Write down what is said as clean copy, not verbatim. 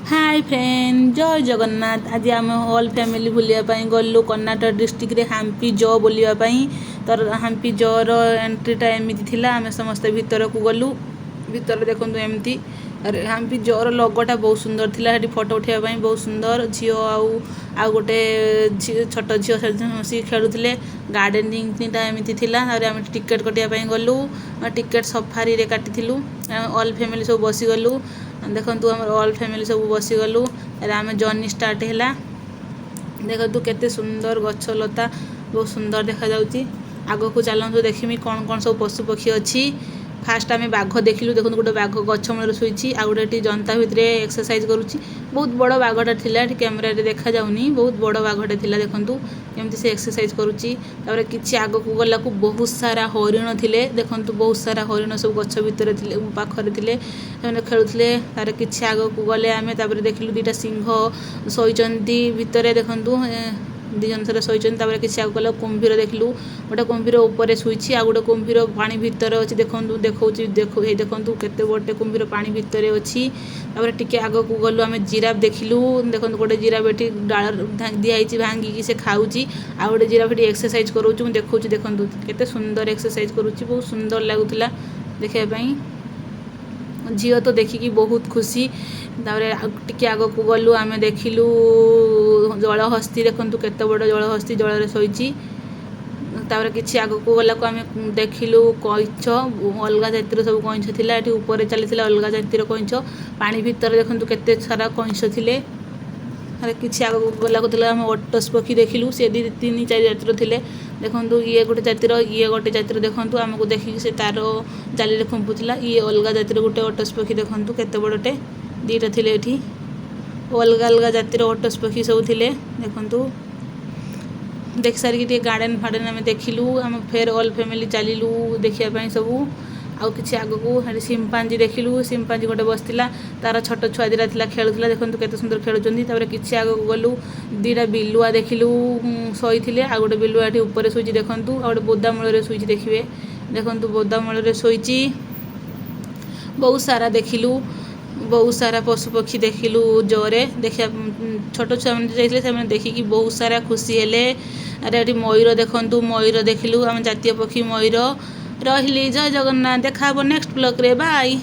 Hi friend जय जगन्नाथ। आज आम ऑल फैमिली बुलियापाई गलु कर्णाटक डिस्ट्रिक्ट रे हाम्पी जौ बुलियापाई। तर हाम्पी जौर एंट्रीटा एमती थिला। आम समस्त भितर को गलु। भितर देखंतु एमती अरे हाम्पी जौर लोगोटा बहुत सुंदर थिला। हेटी फोटो उठाइबा बहुत सुंदर झियो आउ गोटे छोट झियो सी खेलुथिले। गार्डनिंग टा एमती थिला। आम टिकेट कटिया गलु। टिकेट सफारी रे काटिथिलु। ऑल फैमिली सब बसी गलु। देखंतु हमर ऑल फैमिली सब बसी गलु। आम जर्नी स्टार्ट हैला। देखंतु केते सुंदर गछ लता बहुत सुंदर देखा जाउची। आगो को चलंतु देखिमी कोन कोन सब पशु पक्षी अछि। फास्ट आम बाघ देखिलु। देखंतु गोटे बाघ गछ मूल शोइची। आ गोटे जनता भितर एक्सरसाइज करूची। बहुत बड़ बाघटा थिला। कैमरा रे देखा जाउनी बहुत बड़ बाघटा थिला। देखंतु केमती से एक्सरसाइज करूची। तापर किछि आगो को गला को बहुत सारा हरिण थिले। देखंतु बहुत सारा हरिण सब गछ भितर थिले पाखरे थिले। सेमाने खेलुथिले। तार किछि आगो को गले आमे तापर देखिलु दुटा सिंह सोइचंती भितरे। देखंतु दी जन थरे सोइचंती। तापर किछि आगो गला कुंभीर देखिलु। गोटे कुंभीर ऊपर सुइची। आ गोटे कुंभीर पानी भितर अछि। देखंतु देखौची देखंतु केते बड़े कुंभीर पानी भितर अछि। तापर टिके आगो को गलु आमे जिराफ देखिलु। देखंतु गोटे जिराफ एठी डाळ दिया हिची भांगी कि से खाउची। आ गोटे जिराफ एठी एक्सरसाइज करूची। मु देखौची देखंतु केते सुंदर एक्सरसाइज करूची। बहुत सुंदर लागुथिला देखिया पई। झियो तो देखिकी बहुत खुशी। ताପରେ टिके आगो को गलु आमे देखिलु जलहस्ती। देखंतु केते बड़ जलहस्ती जल रे सोइची। तापर किछि आगो को गला को आमे देखिलु कइछ अलगा जातिर सब कइछ थिला। एठी ऊपर चलीथिला अलगा जातिर कइछ। पानी भितर देखंतु केते सारा कइछ थिले। अरे किछि आगो को गला को थिला आमे ओटस पक्षी देखिलु। से दी तीन चार जातिर थिले। देखंतु ये गोटे जातिर ये गोटे जातिर देखंतु हमको देखि से तारो जाली रे फंपुथिला। ये अलगा जातिर गोटे ओटस पक्षी देखंतु केते बड़टे दीटा थिले। एठी अलगा अलगा जातिर ओटस पक्षी सब थिले। देखंतु देख सारी कि गार्डन फार्डन आम देखिलु। आम फेर ऑल फैमिली चलिलु देखिया पई सबू। आउ किछि आगो को हरी सिम्पांजी देखिलु। सिम्पांजी गोटे बसतिला। तार छोट छुआ दिरा थिला खेलुथिला। देखंतु केते सुंदर खेलुचंदी। तापर किछि आगो को गलु दीटा बिलुआ देखिलु सोइथिले। आ गोटे बिलुआ एठी ऊपर सोइची देखंतु। आ गोटे बोदा मूल रे सोइची देखिबे। देखंतु बोदा मूल रे सोइची। बहुत सारा देखिलु। बहुत सारा पशु पक्षी देखिलु जोरे देखिया छोट छुआ मन जाइथिले से मन देखि कि बहुत सारा खुशी हेले। अरे एठी मयूर देखंतु मयूर देखिलु। हम जातीय पक्षी मयूर। रहिली जय जगन्नाथ। देखा नेक्स्ट ब्लॉग रे बाय।